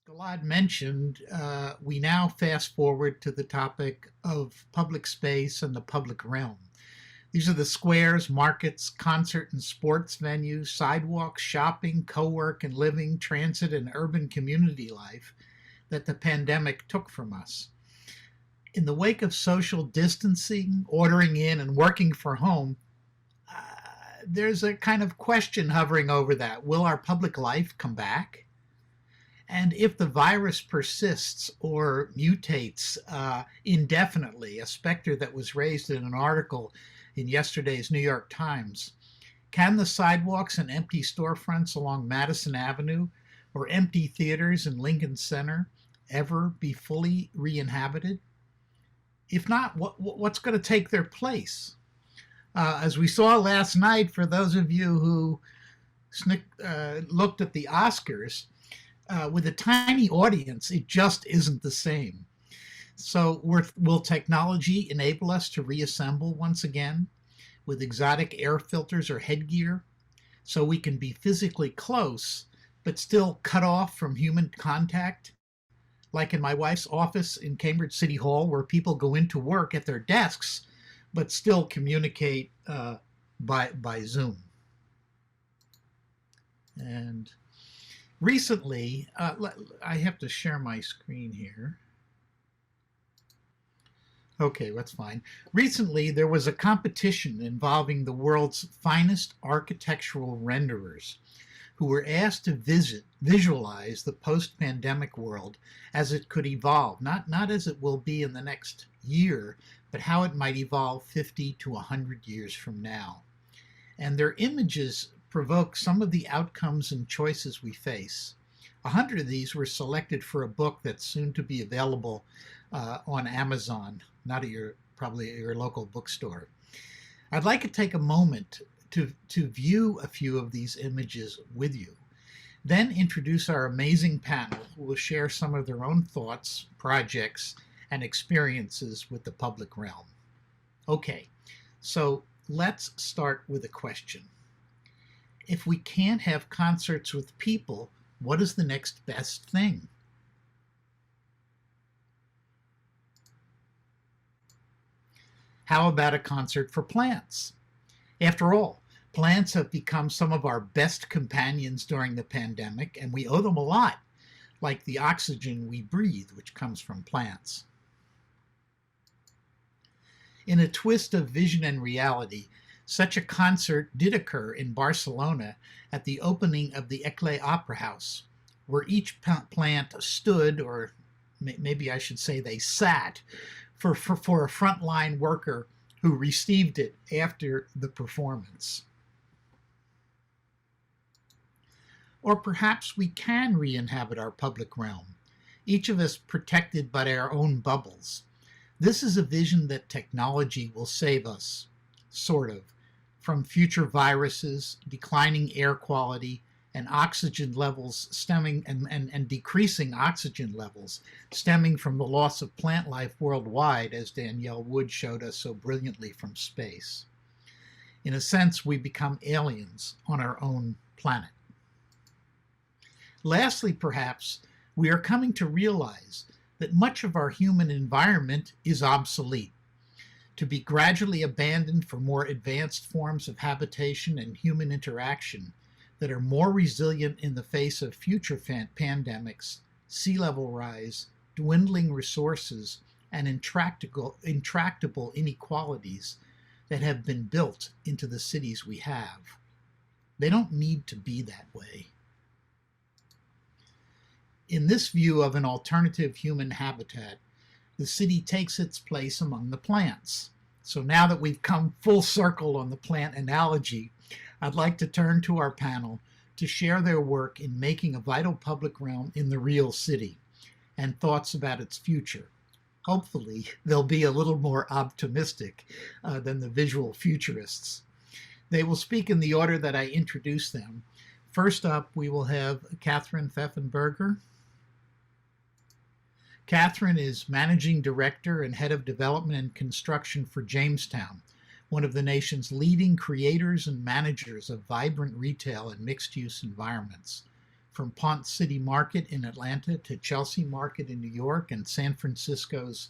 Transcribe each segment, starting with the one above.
Gilad mentioned, we now fast forward to the topic of public space and the public realm. These are the squares, markets, concert and sports venues, sidewalks, shopping, co-work and living, transit and urban community life that the pandemic took from us. In the wake of social distancing, ordering in, and working from home, there's a kind of question hovering over that. Will our public life come back? And if the virus persists or mutates indefinitely, a specter that was raised in an article in yesterday's New York Times, can the sidewalks and empty storefronts along Madison Avenue or empty theaters in Lincoln Center ever be fully re-inhabited? If not, what's going to take their place? As we saw last night, for those of you who looked at the Oscars, with a tiny audience, it just isn't the same. So will technology enable us to reassemble once again with exotic air filters or headgear so we can be physically close but still cut off from human contact? Like in my wife's office in Cambridge City Hall, where people go into work at their desks but still communicate by Zoom. And recently, I have to share my screen here. Okay, that's fine. Recently, there was a competition involving the world's finest architectural renderers who were asked to visualize the post-pandemic world as it could evolve, not as it will be in the next year, but how it might evolve 50 to 100 years from now. And their images provoke some of the outcomes and choices we face. 100 of these were selected for a book that's soon to be available on Amazon, not at probably at your local bookstore. I'd like to take a moment to view a few of these images with you, then introduce our amazing panel who will share some of their own thoughts, projects, and experiences with the public realm. Okay, so let's start with a question. If we can't have concerts with people, what is the next best thing? How about a concert for plants? After all, plants have become some of our best companions during the pandemic, and we owe them a lot, like the oxygen we breathe, which comes from plants. In a twist of vision and reality, such a concert did occur in Barcelona at the opening of the Eclat Opera House, where each plant stood, or maybe I should say they sat, for a frontline worker who received it after the performance. Or perhaps we can re-inhabit our public realm, each of us protected by our own bubbles. This is a vision that technology will save us, sort of, from future viruses, declining air quality, and oxygen levels stemming and decreasing oxygen levels stemming from the loss of plant life worldwide, as Danielle Wood showed us so brilliantly from space. In a sense, we become aliens on our own planet. Lastly, perhaps, we are coming to realize that much of our human environment is obsolete, to be gradually abandoned for more advanced forms of habitation and human interaction that are more resilient in the face of future pandemics, sea level rise, dwindling resources, and intractable inequalities that have been built into the cities we have. They don't need to be that way. In this view of an alternative human habitat, the city takes its place among the plants. So now that we've come full circle on the plant analogy, I'd like to turn to our panel to share their work in making a vital public realm in the real city and thoughts about its future. Hopefully, they'll be a little more optimistic than the visual futurists. They will speak in the order that I introduced them. First up, we will have Catherine Pfeffenberger. Catherine is Managing Director and Head of Development and Construction for Jamestown, one of the nation's leading creators and managers of vibrant retail and mixed-use environments. from Ponce City Market in Atlanta to Chelsea Market in New York and San Francisco's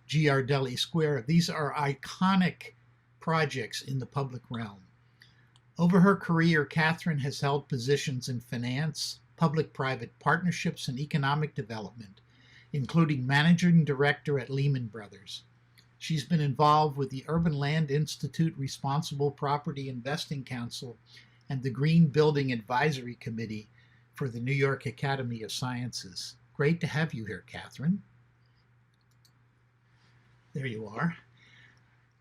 Ghirardelli Square. These are iconic projects in the public realm. Over her career, Catherine has held positions in finance, public-private partnerships, and economic development, including managing director at Lehman Brothers. She's been involved with the Urban Land Institute Responsible Property Investing Council and the Green Building Advisory Committee for the New York Academy of Sciences. Great to have you here, Catherine. There you are.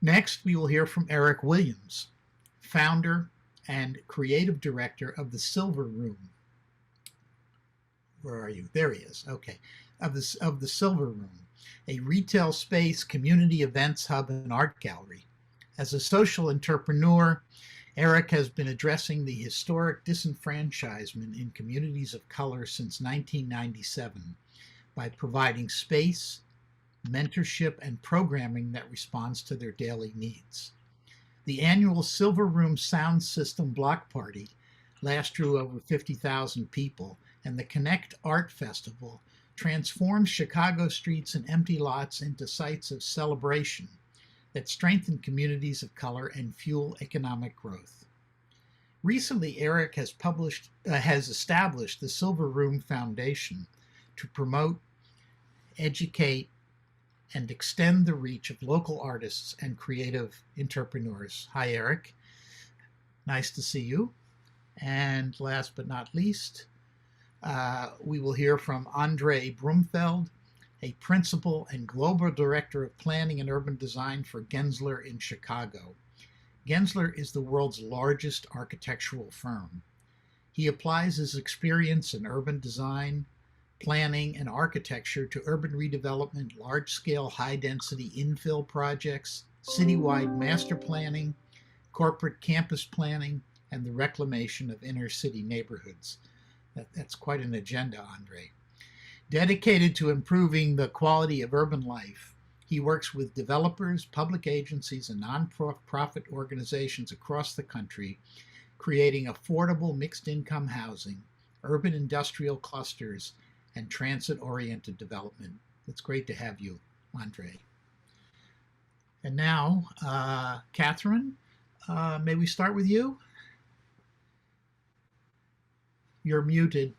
Next, we will hear from Eric Williams, founder and creative director of the Silver Room. Where are you? There he is. Okay. Of the Silver Room, a retail space, community events hub, and art gallery. As a social entrepreneur, Eric has been addressing the historic disenfranchisement in communities of color since 1997 by providing space, mentorship, and programming that responds to their daily needs. The annual Silver Room Sound System Block Party last drew over 50,000 people, and the Connect Art Festival transforms Chicago streets and empty lots into sites of celebration that strengthen communities of color and fuel economic growth. Recently, Eric has established the Silver Room Foundation to promote, educate, and extend the reach of local artists and creative entrepreneurs. Hi, Eric. Nice to see you. And last but not least, we will hear from Andre Brumfeld, a principal and global director of planning and urban design for Gensler in Chicago. Gensler is the world's largest architectural firm. He applies his experience in urban design, planning, and architecture to urban redevelopment, large-scale, high-density infill projects, citywide master planning, corporate campus planning, and the reclamation of inner-city neighborhoods. That's quite an agenda, Andre. Dedicated to improving the quality of urban life, he works with developers, public agencies, and nonprofit organizations across the country, creating affordable mixed-income housing, urban industrial clusters, and transit-oriented development. It's great to have you, Andre. And now, Catherine, may we start with you? You're muted.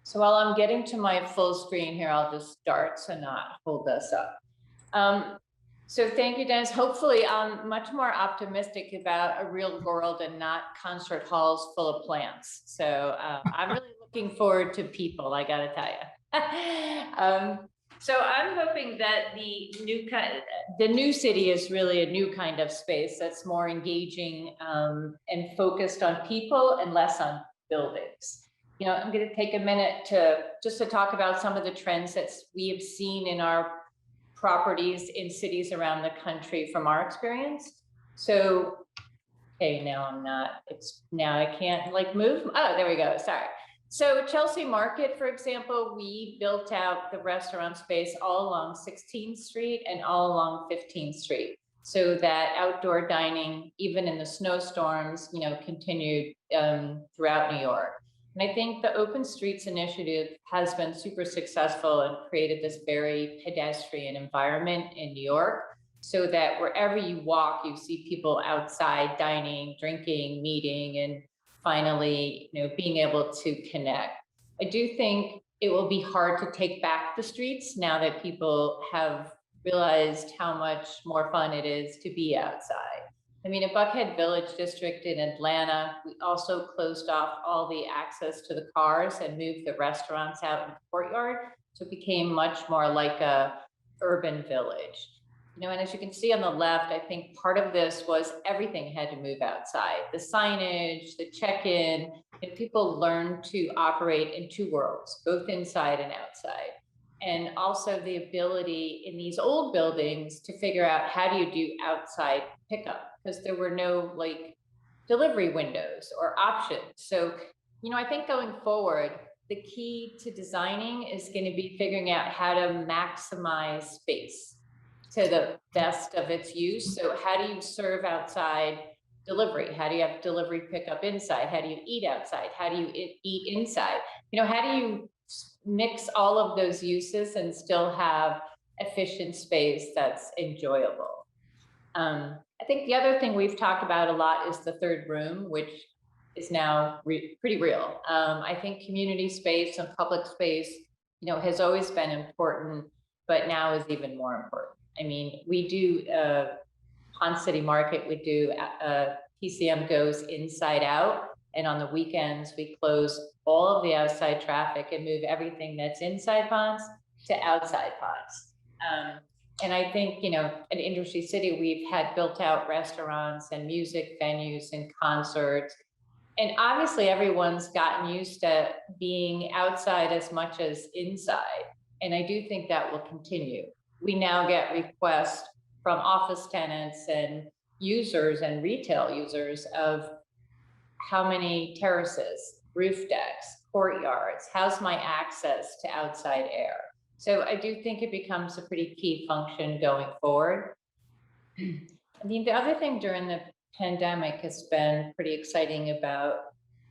So while I'm getting to my full screen here, I'll just start to not hold us up. So thank you, Dennis. Hopefully I'm much more optimistic about a real world and not concert halls full of plants. So I'm really looking forward to people, I gotta tell you. So I'm hoping that the new city is really a new kind of space that's more engaging and focused on people and less on buildings. You know, I'm going to take a minute to talk about some of the trends that we have seen in our properties in cities around the country from our experience. So, okay, now I can't like move. Oh, there we go. Sorry. So Chelsea Market, for example, we built out the restaurant space all along 16th Street and all along 15th Street, so that outdoor dining, even in the snowstorms, you know, continued throughout New York. And I think the Open Streets initiative has been super successful and created this very pedestrian environment in New York, so that wherever you walk, you see people outside dining, drinking, meeting, and finally, you know, being able to connect. I do think it will be hard to take back the streets now that people have realized how much more fun it is to be outside. I mean, at Buckhead Village District in Atlanta, we also closed off all the access to the cars and moved the restaurants out in the courtyard. So it became much more like a urban village. You know, and as you can see on the left, I think part of this was everything had to move outside. The signage, the check-in, and people learned to operate in two worlds, both inside and outside. And also the ability in these old buildings to figure out how do you do outside pickup, because there were no like delivery windows or options. So, you know, I think going forward, the key to designing is going to be figuring out how to maximize space to the best of its use. So how do you serve outside delivery? How do you have delivery pickup inside? How do you eat outside? How do you eat inside? How do you mix all of those uses and still have efficient space that's enjoyable? I think the other thing we've talked about a lot is the third room, which is now pretty real. I think community space and public space, has always been important, but now is even more important. I mean, we do Pond City Market, we do PCM goes inside out, and on the weekends we close all of the outside traffic and move everything that's inside ponds to outside ponds. And I think, at Industry City, we've had built out restaurants and music venues and concerts. And obviously everyone's gotten used to being outside as much as inside. And I do think that will continue. We now get requests from office tenants and users and retail users of how many terraces, roof decks, courtyards, how's my access to outside air? So I do think it becomes a pretty key function going forward. I mean, the other thing during the pandemic has been pretty exciting about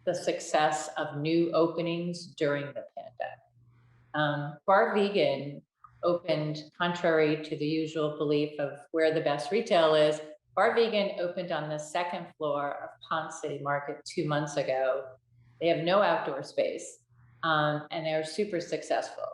the success of new openings during the pandemic. Bar Vegan opened, contrary to the usual belief of where the best retail is. Bar Vegan opened on the second floor of Pond City Market 2 months ago. They have no outdoor space, and they're super successful,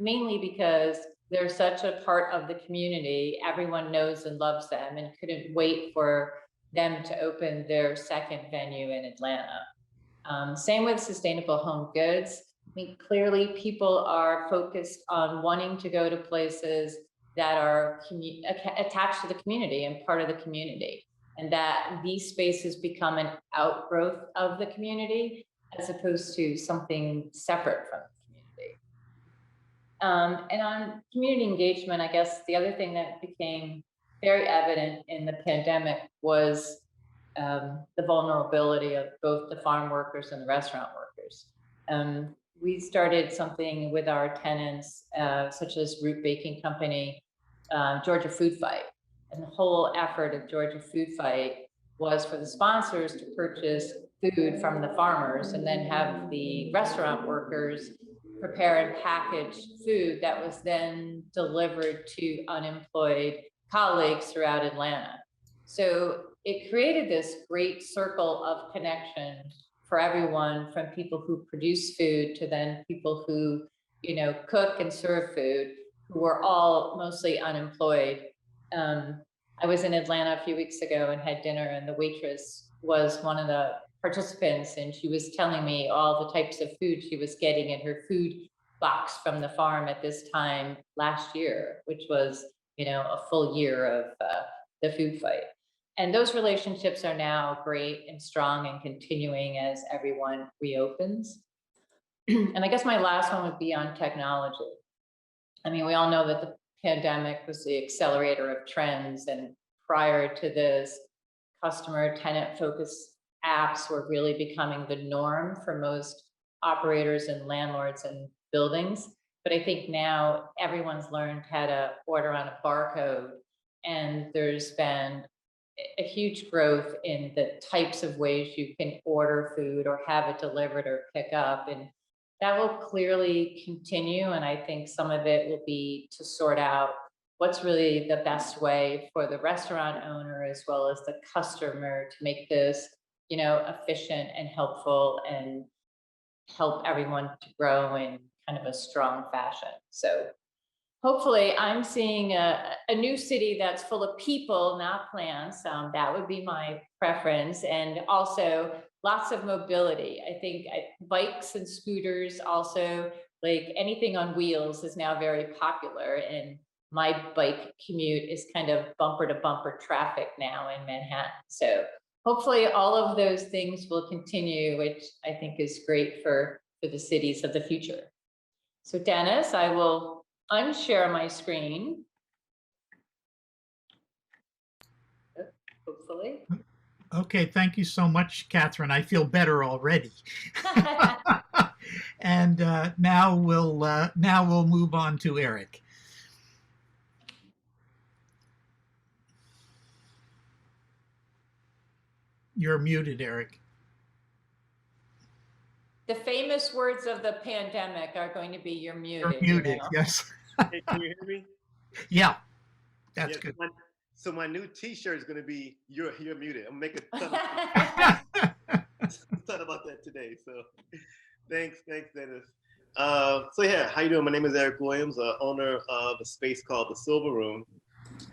mainly because they're such a part of the community. Everyone knows and loves them and couldn't wait for them to open their second venue in Atlanta. Same with Sustainable Home Goods. I mean, clearly people are focused on wanting to go to places that are attached to the community and part of the community, and that these spaces become an outgrowth of the community as opposed to something separate from the community. And on community engagement, I guess the other thing that became very evident in the pandemic was the vulnerability of both the farm workers and the restaurant workers. We started something with our tenants, such as Root Baking Company, Georgia Food Fight. And the whole effort of Georgia Food Fight was for the sponsors to purchase food from the farmers and then have the restaurant workers prepare and package food that was then delivered to unemployed colleagues throughout Atlanta. So it created this great circle of connection for everyone, from people who produce food to then people who, cook and serve food, who were all mostly unemployed. I was in Atlanta a few weeks ago and had dinner, and the waitress was one of the participants, and she was telling me all the types of food she was getting in her food box from the farm at this time last year, which was, a full year of the food fight. And those relationships are now great and strong and continuing as everyone reopens. And I guess my last one would be on technology. I mean, we all know that the pandemic was the accelerator of trends, and prior to this, customer tenant focused apps were really becoming the norm for most operators and landlords and buildings. But I think now everyone's learned how to order on a barcode, and there's been a huge growth in the types of ways you can order food or have it delivered or pick up. And that will clearly continue. And I think some of it will be to sort out what's really the best way for the restaurant owner as well as the customer to make this, efficient and helpful and help everyone to grow in kind of a strong fashion. So hopefully I'm seeing a new city that's full of people, not plants. That would be my preference. And also lots of mobility. I think bikes and scooters also, like anything on wheels, is now very popular. And my bike commute is kind of bumper to bumper traffic now in Manhattan. So hopefully all of those things will continue, which I think is great for the cities of the future. So Dennis, I will unshare my screen. Hopefully. Okay, thank you so much, Catherine. I feel better already. And now we'll move on to Eric. You're muted, Eric. The famous words of the pandemic are going to be you're You're muted. muted, yes. Hey, can you hear me? Yeah, that's Yeah, good. so my new T-shirt is going to be "You're muted." I'm making a ton about that today. So, thanks, Dennis. So yeah, how you doing? My name is Eric Williams, owner of a space called the Silver Room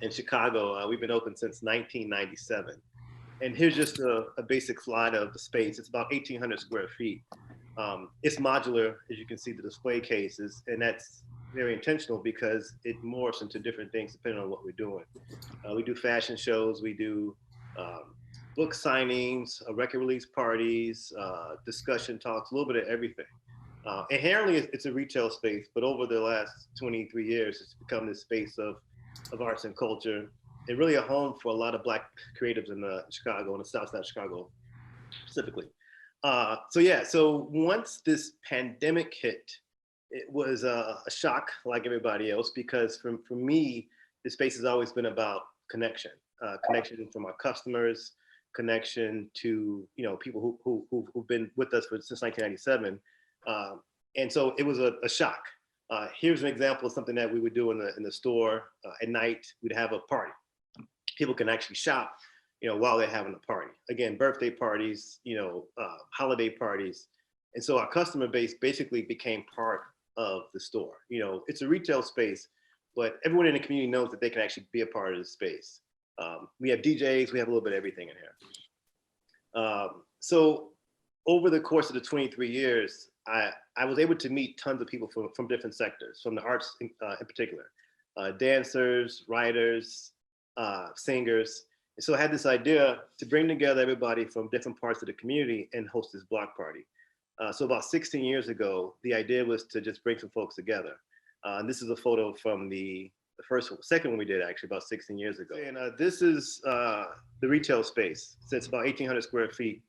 in Chicago. We've been open since 1997. And here's just a basic slide of the space. It's about 1,800 square feet. It's modular, as you can see, the display cases, and that's very intentional because it morphs into different things depending on what we're doing. We do fashion shows, we do book signings, record release parties, discussion talks, a little bit of everything. Inherently, it's a retail space, but over the last 23 years, it's become this space of arts and culture, and really a home for a lot of Black creatives in Chicago, in the South Side of Chicago specifically. So once this pandemic hit, it was a shock like everybody else, because for me, the space has always been about connection, connection from our customers, connection to people who've been with us since 1997, and so it was a shock. Here's an example of something that we would do in the store at night. We'd have a party. People can actually shop, while they're having a party. Again, birthday parties, holiday parties. And so our customer base basically became part of the store. It's a retail space, but everyone in the community knows that they can actually be a part of the space. We have DJs, we have a little bit of everything in here. So over the course of the 23 years, I was able to meet tons of people from different sectors, from the arts in particular, dancers, writers, singers. And so I had this idea to bring together everybody from different parts of the community and host this block party. So about 16 years ago, the idea was to just bring some folks together. And this is a photo from the second one we did actually about 16 years ago. And this is the retail space. So it's about 1,800 square feet.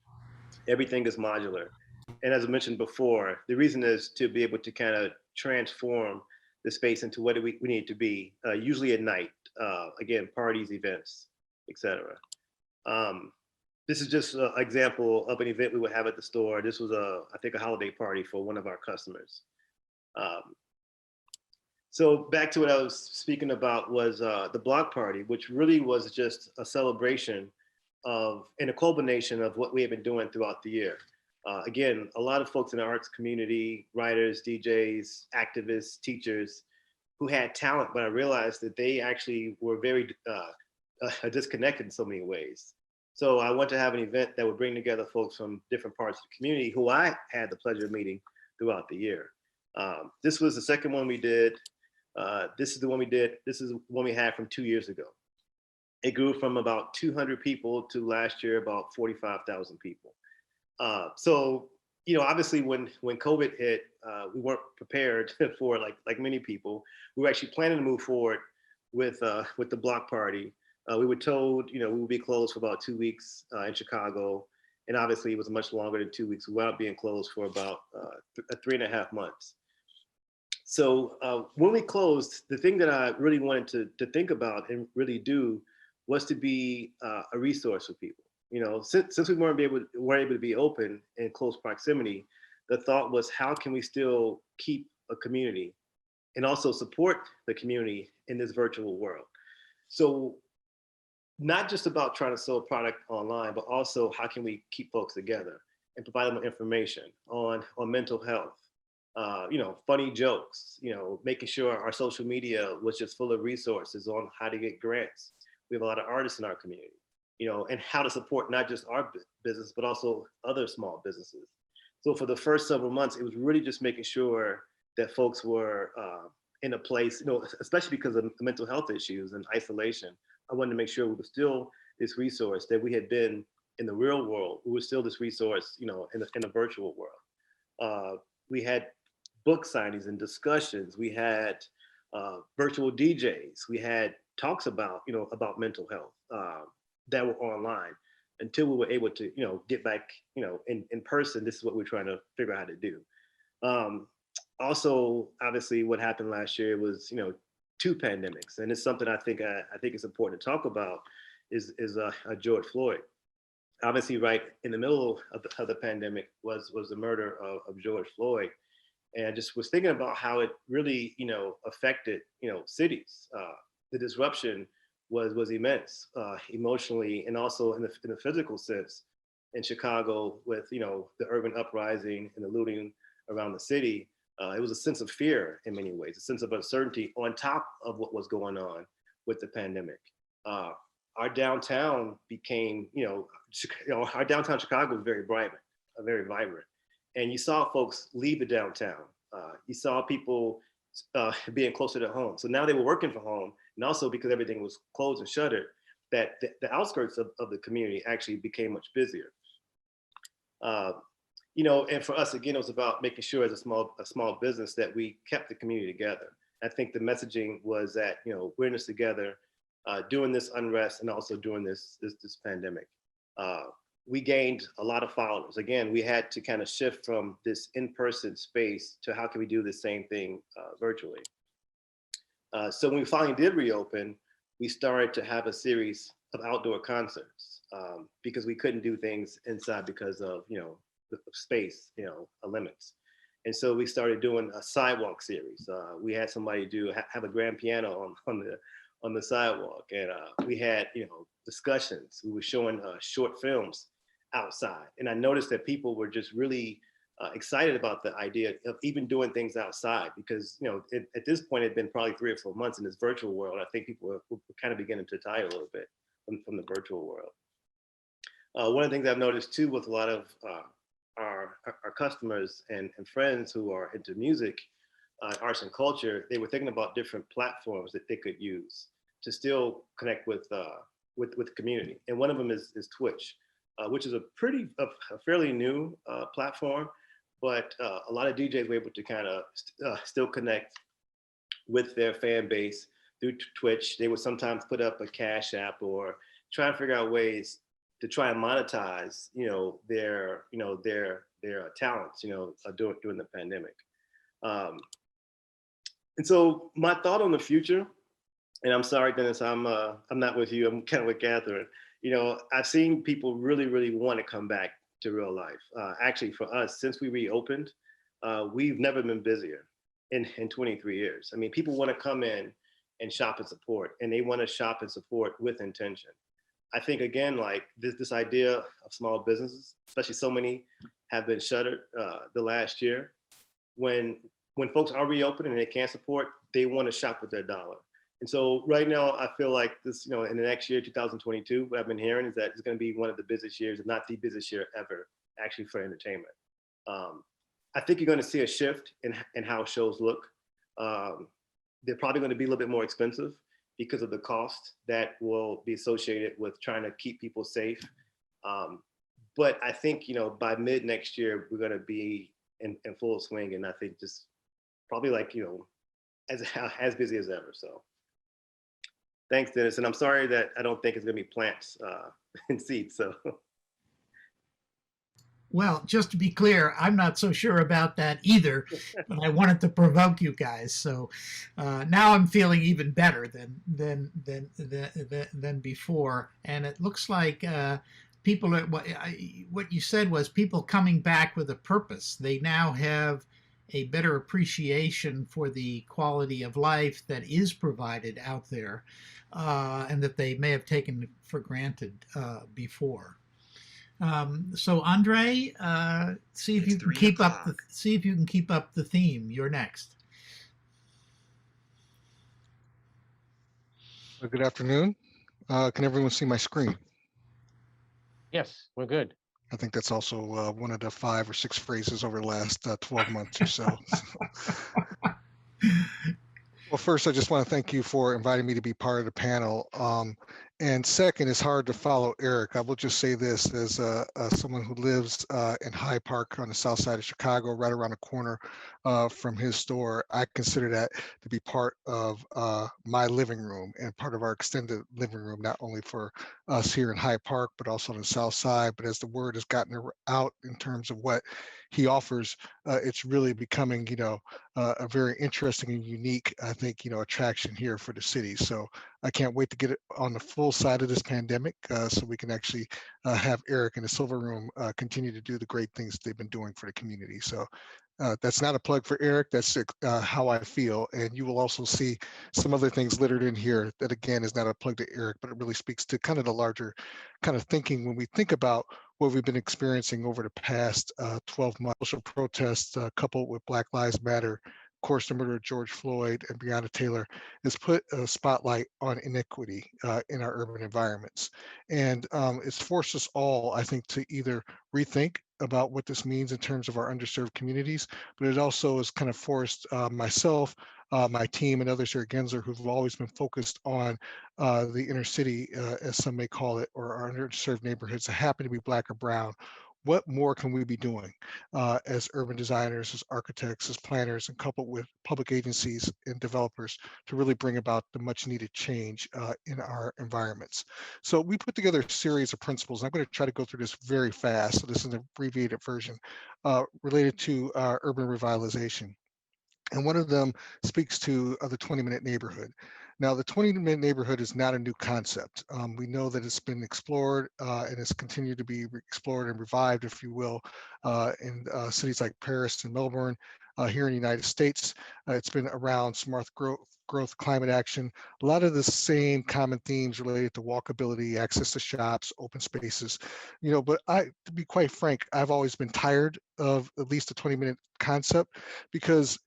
Everything is modular. And as I mentioned before, the reason is to be able to kind of transform the space into what we need it to be, usually at night. Again, parties, events, etc. This is just an example of an event we would have at the store. This was I think a holiday party for one of our customers. So back to what I was speaking about was the block party, which really was just a celebration and a culmination of what we have been doing throughout the year. Again, a lot of folks in the arts community, writers, DJs, activists, teachers, who had talent, but I realized that they actually were very disconnected in so many ways. So I wanted to have an event that would bring together folks from different parts of the community who I had the pleasure of meeting throughout the year. This was the second one we did. This is the one we did. This is one we had from 2 years ago. It grew from about 200 people to last year about 45,000 people. So, obviously when COVID hit, we weren't prepared for like many people. We were actually planning to move forward with the block party. We were told, we would be closed for about 2 weeks in Chicago. And obviously it was much longer than 2 weeks. We wound up being closed for about 3.5 months. So when we closed, the thing that I really wanted to think about and really do was to be a resource for people. Since we weren't able to be open in close proximity, the thought was, how can we still keep a community and also support the community in this virtual world? So not just about trying to sell a product online, but also how can we keep folks together and provide them with information on mental health, funny jokes, making sure our social media was just full of resources on how to get grants. We have a lot of artists in our community, and how to support not just our business, but also other small businesses. So for the first several months, it was really just making sure that folks were in a place, especially because of mental health issues and isolation. I wanted to make sure we were still this resource that we had been in the real world. We were still this resource, in the virtual world. We had book signings and discussions. We had virtual DJs. We had talks about mental health that were online until we were able to, get back, in person. This is what we're trying to figure out how to do. Also, obviously, what happened last year was, 2 pandemics, and it's something I think it's important to talk about is George Floyd. obviously right in the middle of the pandemic was the murder of George Floyd. And I just was thinking about how it really, affected, cities. The disruption was immense, emotionally, and also in the physical sense. In Chicago, with the urban uprising and the looting around the city, it was a sense of fear in many ways, a sense of uncertainty on top of what was going on with the pandemic. Our downtown became, our downtown Chicago was very vibrant, and you saw folks leave the downtown. You saw people being closer to home. So now they were working from home, and also because everything was closed and shuttered, that the outskirts of the community actually became much busier. And for us, again, it was about making sure as a small business that we kept the community together. I think the messaging was that, we're in this together, during this unrest and also during this pandemic. We gained a lot of followers. Again, we had to kind of shift from this in-person space to how can we do the same thing virtually. So when we finally did reopen, we started to have a series of outdoor concerts because we couldn't do things inside because of, the space, limits. And so we started doing a sidewalk series. We had somebody have a grand piano on the sidewalk, and we had discussions. We were showing short films outside, and I noticed that people were just really excited about the idea of even doing things outside because at this point it had been probably 3 or 4 months in this virtual world. I think people were kind of beginning to tire a little bit from the virtual world. One of the things I've noticed too with a lot of our customers and friends who are into music, arts and culture, they were thinking about different platforms that they could use to still connect with the community. And one of them is Twitch, which is a fairly new platform, but a lot of DJs were able to kind of still connect with their fan base through Twitch. They would sometimes put up a Cash App or try and figure out ways to try and monetize, their talents, during the pandemic. And so my thought on the future, and I'm sorry, Dennis, I'm not with you. I'm kind of with Catherine. I've seen people really, really want to come back to real life. Actually, for us, since we reopened, we've never been busier in 23 years. I mean, people want to come in and shop and support, and they want to shop and support with intention. I think, again, like this idea of small businesses, especially so many have been shuttered the last year. When folks are reopening and they can't support, they want to shop with their dollar. And so right now, I feel like this, in the next year, 2022, what I've been hearing is that it's going to be one of the busiest years, if not the busiest year ever, actually, for entertainment. I think you're going to see a shift in how shows look. They're probably going to be a little bit more expensive because of the cost that will be associated with trying to keep people safe. But I think, by mid next year, we're going to be in full swing. And I think just probably like, as busy as ever. So thanks, Dennis. And I'm sorry that I don't think it's going to be plants and seeds. So. Well, just to be clear, I'm not so sure about that either, but I wanted to provoke you guys. So now I'm feeling even better than before. And it looks like people, what you said was people coming back with a purpose. They now have a better appreciation for the quality of life that is provided out there, and that they may have taken for granted before. So Andre, see if you can keep up the theme. You're next. Good afternoon. Can everyone see my screen? Yes, we're good. I think that's also one of the 5 or 6 phrases over the last 12 months or so. Well, first, I just want to thank you for inviting me to be part of the panel. And second, it's hard to follow Eric. I will just say this as someone who lives in Hyde Park on the south side of Chicago, right around the corner from his store. I consider that to be part of my living room and part of our extended living room, not only for us here in Hyde Park, but also on the south side. But as the word has gotten out in terms of what he offers, it's really becoming, a very interesting and unique, I think, attraction here for the city. So I can't wait to get it on the full side of this pandemic, so we can actually have Eric and the Silver Room continue to do the great things they've been doing for the community. So that's not a plug for Eric. That's how I feel. And you will also see some other things littered in here that, again, is not a plug to Eric, but it really speaks to kind of the larger kind of thinking when we think about what we've been experiencing over the past 12 months. Social protests coupled with Black Lives Matter, of course, the murder of George Floyd and Breonna Taylor has put a spotlight on inequity in our urban environments. And it's forced us all, I think, to either rethink about what this means in terms of our underserved communities, but it also has kind of forced myself, my team, and others here at Gensler who've always been focused on the inner city, as some may call it, or our underserved neighborhoods that happen to be Black or brown. What more can we be doing as urban designers, as architects, as planners, and coupled with public agencies and developers to really bring about the much needed change in our environments? So we put together a series of principles. I'm going to try to go through this very fast. So this is an abbreviated version related to urban revitalization. And one of them speaks to the 20-minute neighborhood. Now, the 20-minute neighborhood is not a new concept. We know that it's been explored and it's continued to be explored and revived, if you will, in cities like Paris and Melbourne. Here in the United States, it's been around smart growth, climate action, a lot of the same common themes related to walkability, access to shops, open spaces, but to be quite frank, I've always been tired of at least the 20-minute concept because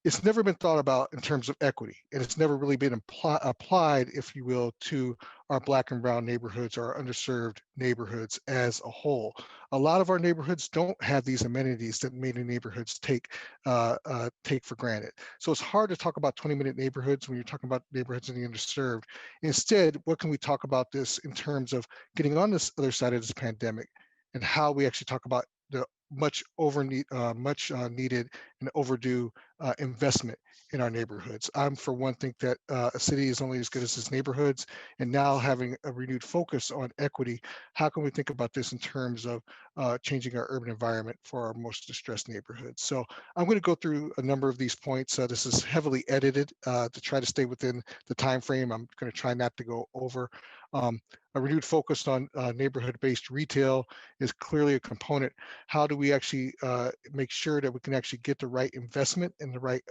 it's never been thought about in terms of equity, and it's never really been applied, if you will, to our Black and brown neighborhoods, our underserved neighborhoods as a whole. A lot of our neighborhoods don't have these amenities that many neighborhoods take for granted. So it's hard to talk about 20-minute neighborhoods when you're talking about neighborhoods in the underserved. Instead, what can we talk about this in terms of getting on this other side of this pandemic and how we actually talk about the much needed and overdue investment in our neighborhoods. I'm, for one, think that a city is only as good as its neighborhoods, and now having a renewed focus on equity, how can we think about this in terms of changing our urban environment for our most distressed neighborhoods? So I'm going to go through a number of these points. This is heavily edited to try to stay within the time frame. I'm going to try not to go over. A renewed focus on neighborhood-based retail is clearly a component. How do we actually make sure that we can actually get the right investment and the right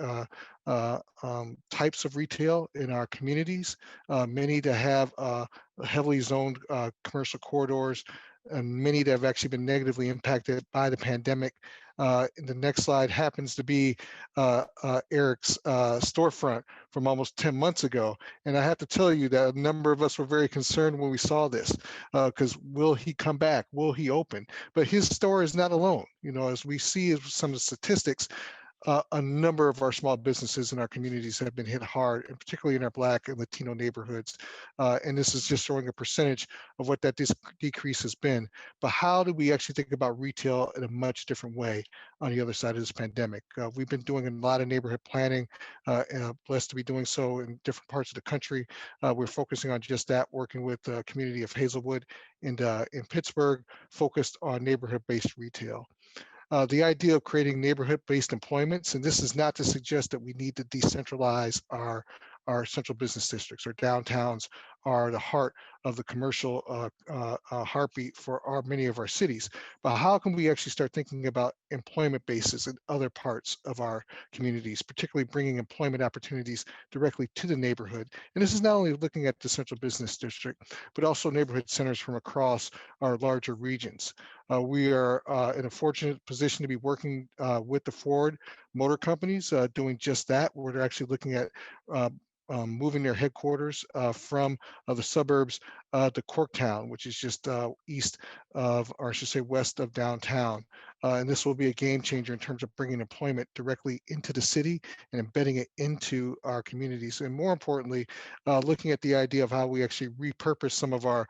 types of retail in our communities? Many that have heavily zoned commercial corridors, and many that have actually been negatively impacted by the pandemic. The next slide happens to be Eric's storefront from almost 10 months ago. And I have to tell you that a number of us were very concerned when we saw this, because will he come back? Will he open? But his store is not alone. As we see some of the statistics, a number of our small businesses in our communities have been hit hard, and particularly in our Black and Latino neighborhoods. And this is just showing a percentage of what that decrease has been. But how do we actually think about retail in a much different way on the other side of this pandemic? We've been doing a lot of neighborhood planning, blessed to be doing so in different parts of the country. We're focusing on just that, working with the community of Hazelwood and in Pittsburgh, focused on neighborhood-based retail. The idea of creating neighborhood-based employments, and this is not to suggest that we need to decentralize our central business districts. Our downtowns are the heart of the commercial heartbeat for many of our cities. But how can we actually start thinking about employment bases in other parts of our communities, particularly bringing employment opportunities directly to the neighborhood? And this is not only looking at the central business district, but also neighborhood centers from across our larger regions. We are in a fortunate position to be working with the Ford Motor Companies, doing just that, where they're actually looking at moving their headquarters from the suburbs to Corktown, which is just east of, or I should say west of downtown. And this will be a game changer in terms of bringing employment directly into the city and embedding it into our communities. And more importantly, looking at the idea of how we actually repurpose some of our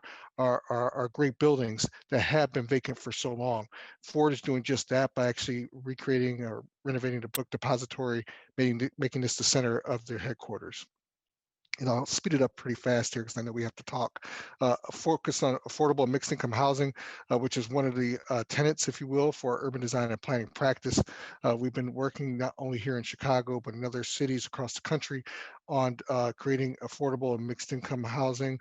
great buildings that have been vacant for so long. Ford is doing just that by actually recreating or renovating the book depository, making this the center of their headquarters. and I'll speed it up pretty fast here because I know we have to talk. Focus on affordable mixed income housing, which is one of the tenets, if you will, for urban design and planning practice. We've been working not only here in Chicago, but in other cities across the country on creating affordable and mixed income housing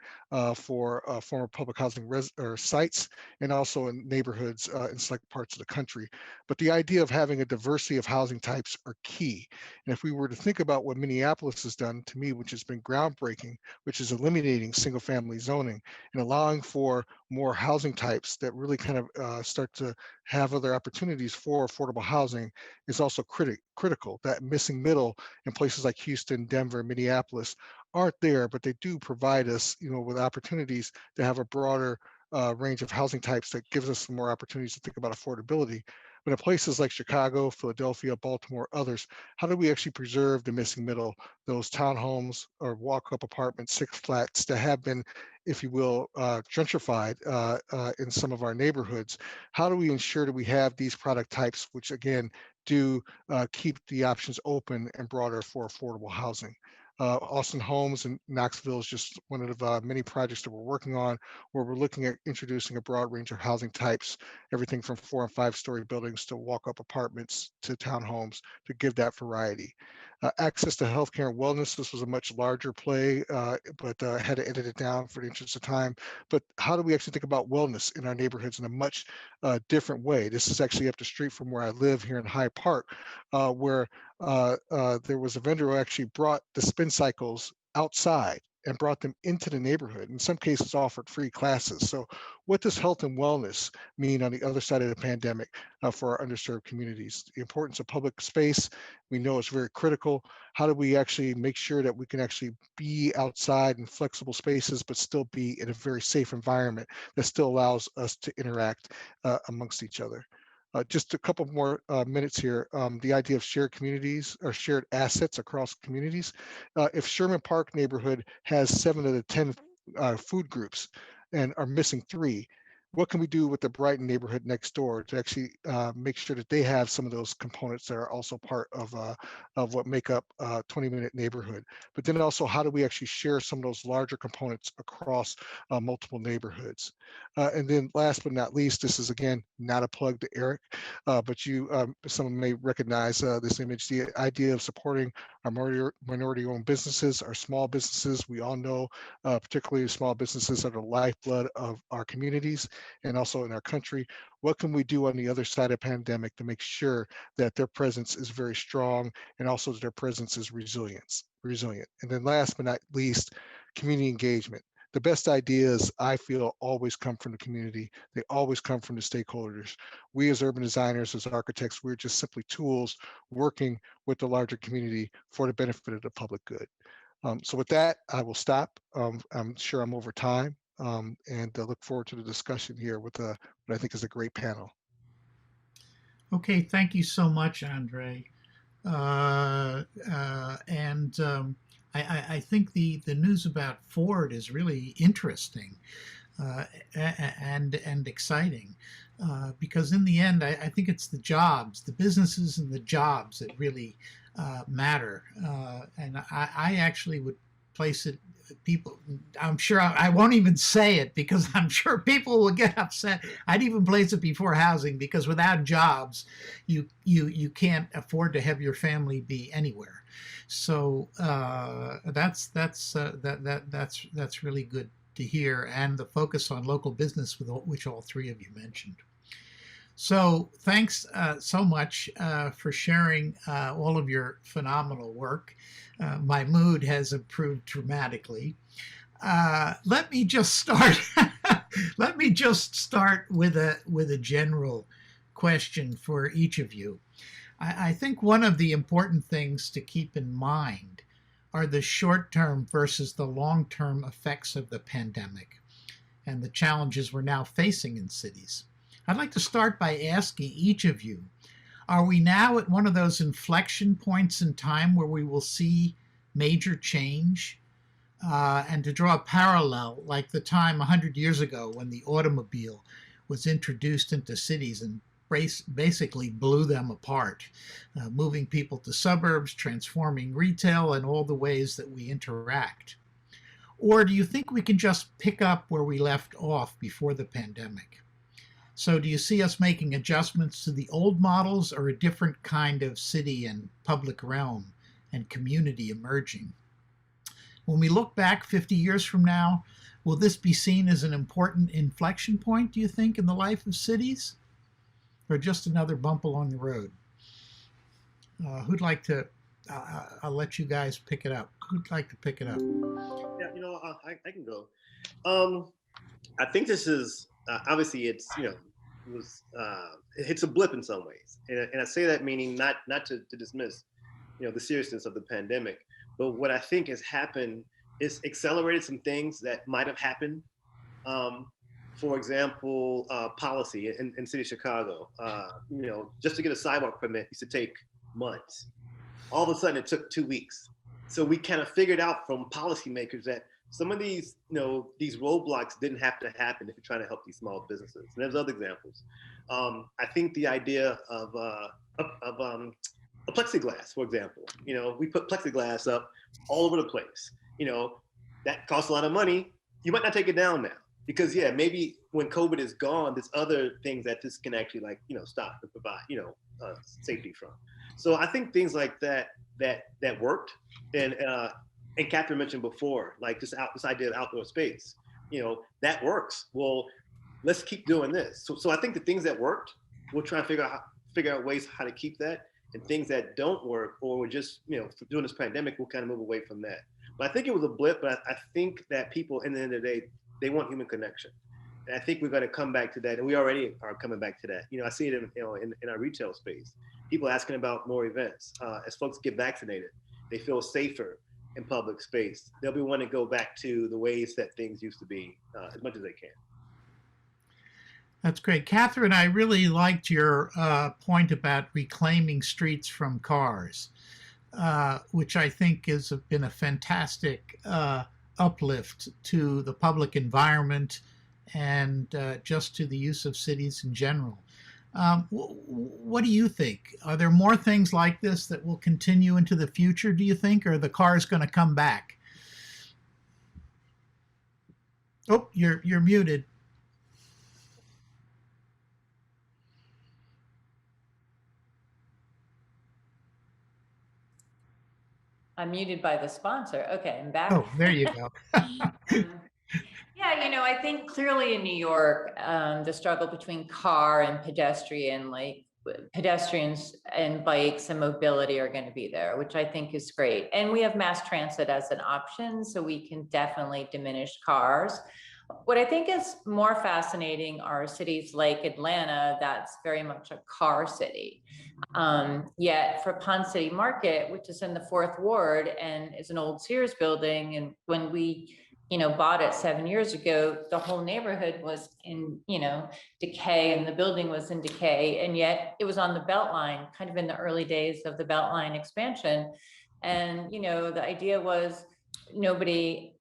for former public housing sites, and also in neighborhoods in select parts of the country. But the idea of having a diversity of housing types are key. And if we were to think about what Minneapolis has done, to me, which has been groundbreaking, which is eliminating single family zoning and allowing for more housing types that really kind of start to have other opportunities for affordable housing, is also critical. That missing middle in places like Houston, Denver, Minneapolis aren't there, but they do provide us, with opportunities to have a broader range of housing types that gives us some more opportunities to think about affordability. But in places like Chicago, Philadelphia, Baltimore, others, how do we actually preserve the missing middle, those townhomes or walk-up apartments, six flats that have been, if you will, gentrified in some of our neighborhoods? How do we ensure that we have these product types, which again, do keep the options open and broader for affordable housing? Austin Homes in Knoxville is just one of the many projects that we're working on, where we're looking at introducing a broad range of housing types, everything from 4- and 5-story buildings to walk-up apartments to townhomes, to give that variety. Access to healthcare and wellness, this was a much larger play, but had to edit it down for the interest of time. But how do we actually think about wellness in our neighborhoods in a much different way? This is actually up the street from where I live here in Hyde Park, where there was a vendor who actually brought the spin cycles outside and brought them into the neighborhood. In some cases, offered free classes. So what does health and wellness mean on the other side of the pandemic for our underserved communities? The importance of public space, we know it's very critical. How do we actually make sure that we can actually be outside in flexible spaces, but still be in a very safe environment that still allows us to interact amongst each other? Just a couple more minutes here. The idea of shared communities or shared assets across communities. If Sherman Park neighborhood has 7 of the 10 food groups and are missing 3, what can we do with the Brighton neighborhood next door to actually make sure that they have some of those components that are also part of what make up a 20-minute neighborhood? But then also, how do we actually share some of those larger components across multiple neighborhoods? And then last but not least, this is again not a plug to Eric, but some may recognize this image, the idea of supporting our minority-owned businesses, our small businesses. We all know, particularly small businesses, are the lifeblood of our communities and also in our country. What can we do on the other side of the pandemic to make sure that their presence is very strong and also that their presence is resilient? And then last but not least, community engagement. The best ideas, I feel, always come from the community. They always come from the stakeholders. We as urban designers, as architects, we're just simply tools working with the larger community for the benefit of the public good. So with that, I will stop. I'm sure I'm over time, and look forward to the discussion here with what I think is a great panel. Okay, thank you so much, Andre. I think the news about Ford is really interesting and exciting, because in the end, I think it's the jobs, the businesses and the jobs that really matter. And I actually would place it, people, I'm sure I won't even say it because I'm sure people will get upset. I'd even place it before housing, because without jobs, you can't afford to have your family be anywhere. So that's really good to hear, and the focus on local business, which all 3 of you mentioned. So thanks so much for sharing all of your phenomenal work. My mood has improved dramatically. Let me just start. Let me just start with a general question for each of you. I think one of the important things to keep in mind are the short-term versus the long-term effects of the pandemic and the challenges we're now facing in cities. I'd like to start by asking each of you, are we now at one of those inflection points in time where we will see major change? And to draw a parallel, like the time 100 years ago when the automobile was introduced into cities and basically blew them apart, moving people to suburbs, transforming retail and all the ways that we interact. Or do you think we can just pick up where we left off before the pandemic? So do you see us making adjustments to the old models or a different kind of city and public realm and community emerging? When we look back 50 years from now, will this be seen as an important inflection point, do you think, in the life of cities? Or just another bump along the road? Who'd like to, I'll let you guys pick it up. Who'd like to pick it up? Yeah, I can go. I think this is obviously it's it's a blip in some ways, and I say that meaning not to dismiss the seriousness of the pandemic, but what I think has happened is accelerated some things that might have happened. For example, policy in city of Chicago. Just to get a sidewalk permit used to take months. All of a sudden, it took 2 weeks. So we kind of figured out from policymakers that some of these roadblocks didn't have to happen if you're trying to help these small businesses. And there's other examples. I think the idea of a plexiglass, for example. We put plexiglass up all over the place. That costs a lot of money. You might not take it down now because maybe when COVID is gone, there's other things that this can actually stop and provide safety from. So I think things like that worked, and Catherine mentioned before, like this idea of outdoor space, that works. Well, let's keep doing this. So I think the things that worked, we'll try and figure out ways how to keep that, and things that don't work, or we're just during this pandemic, we'll kind of move away from that. But I think it was a blip. But I think that people, in the end of the day, they want human connection. And I think we're going to come back to that, and we already are coming back to that. I see it in our retail space. People asking about more events. As folks get vaccinated, they feel safer in public space. They'll be wanting to go back to the ways that things used to be as much as they can. That's great. Catherine, I really liked your point about reclaiming streets from cars, which I think has been a fantastic uplift to the public environment and just to the use of cities in general. What do you think? Are there more things like this that will continue into the future, do you think, or are the cars going to come back? Oh, you're muted. I'm muted by the sponsor. Okay, I'm back. Oh, there you go. Yeah, I think clearly in New York, the struggle between car and pedestrian, like pedestrians and bikes and mobility are going to be there, which I think is great. And we have mass transit as an option, so we can definitely diminish cars. What I think is more fascinating are cities like Atlanta, that's very much a car city. Yet for Pond City Market, which is in the 4th Ward and is an old Sears building, and when we bought it 7 years ago, the whole neighborhood was in, decay, and the building was in decay. And yet it was on the Beltline, kind of in the early days of the Beltline expansion. And, the idea was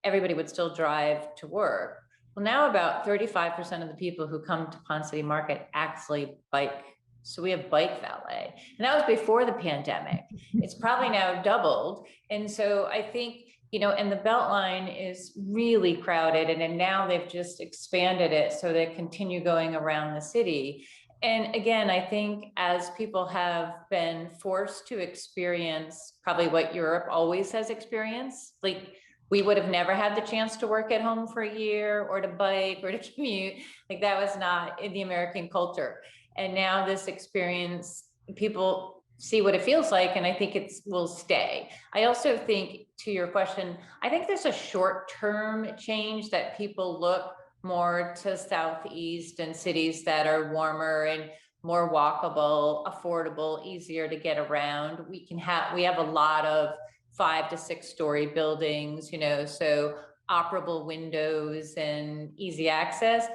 everybody would still drive to work. Well, now about 35% of the people who come to Pond City Market actually bike. So we have bike valet. And that was before the pandemic. It's probably now doubled. And so I think, and the Beltline is really crowded, and then now they've just expanded it so they continue going around the city. And again, I think as people have been forced to experience probably what Europe always has experienced, like we would have never had the chance to work at home for a year or to bike or to commute. Like that was not in the American culture. And now this experience, people see what it feels like, and I think it will stay. I also think, to your question, I think there's a short-term change that people look more to Southeast and cities that are warmer and more walkable, affordable, easier to get around. We have a lot of 5 to 6 story buildings, so operable windows and easy access.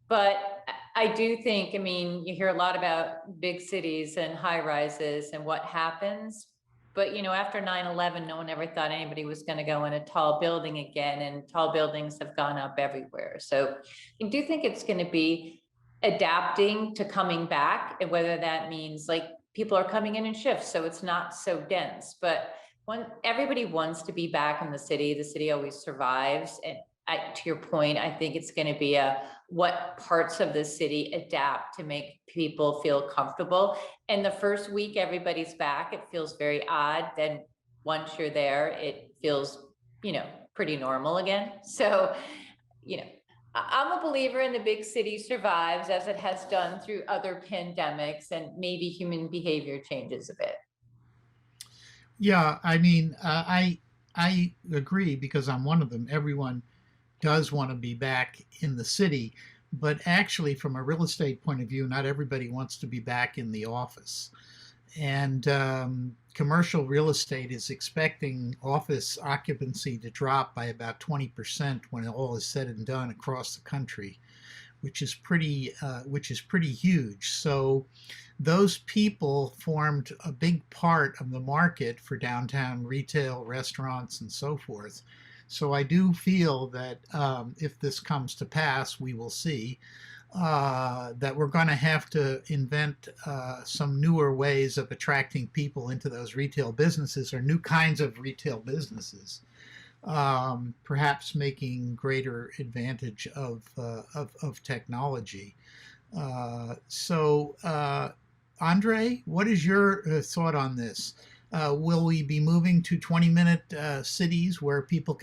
But I do think, you hear a lot about big cities and high rises and what happens. But, after 9/11, no one ever thought anybody was going to go in a tall building again, and tall buildings have gone up everywhere. So I do think it's going to be adapting to coming back, and whether that means like people are coming in shifts, so it's not so dense. But everybody wants to be back in the city. The city always survives. And to your point, I think it's going to be what parts of the city adapt to make people feel comfortable. And the first week everybody's back, it feels very odd. Then once you're there, it feels, pretty normal again. So, I'm a believer in the big city survives as it has done through other pandemics, and maybe human behavior changes a bit. Yeah, I mean, I agree because I'm one of them. Everyone does want to be back in the city, but actually, from a real estate point of view, not everybody wants to be back in the office. And commercial real estate is expecting office occupancy to drop by about 20% when all is said and done across the country, which is pretty huge. So those people formed a big part of the market for downtown retail, restaurants, and so forth. So I do feel that if this comes to pass, we will see that we're going to have to invent some newer ways of attracting people into those retail businesses, or new kinds of retail businesses, perhaps making greater advantage of technology. Andre, what is your thought on this? Will we be moving to 20-minute cities where people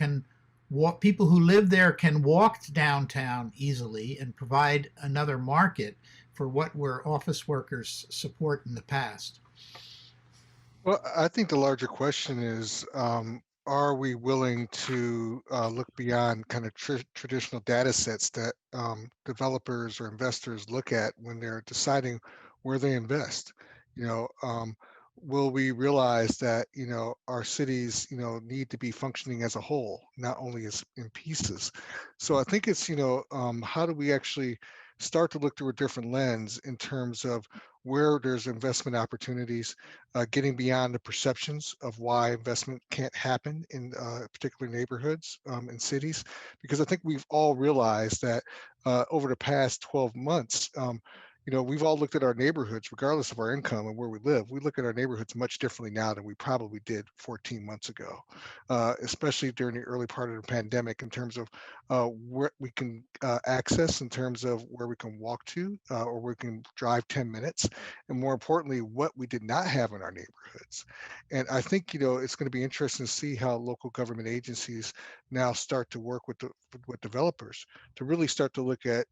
who live there can walk downtown easily and provide another market for what were office workers' support in the past? Well, I think the larger question is, are we willing to look beyond kind of traditional data sets that developers or investors look at when they're deciding where they invest? Will we realize that our cities need to be functioning as a whole, not only as in pieces? So I think it's how do we actually start to look through a different lens in terms of where there's investment opportunities, getting beyond the perceptions of why investment can't happen in particular neighborhoods and cities, because I think we've all realized that over the past 12 months, we've all looked at our neighborhoods, regardless of our income and where we live. We look at our neighborhoods much differently now than we probably did 14 months ago, especially during the early part of the pandemic, in terms of what we can access, in terms of where we can walk to, or we can drive 10 minutes, and more importantly, what we did not have in our neighborhoods. And I think, it's going to be interesting to see how local government agencies now start to work with developers to really start to look at,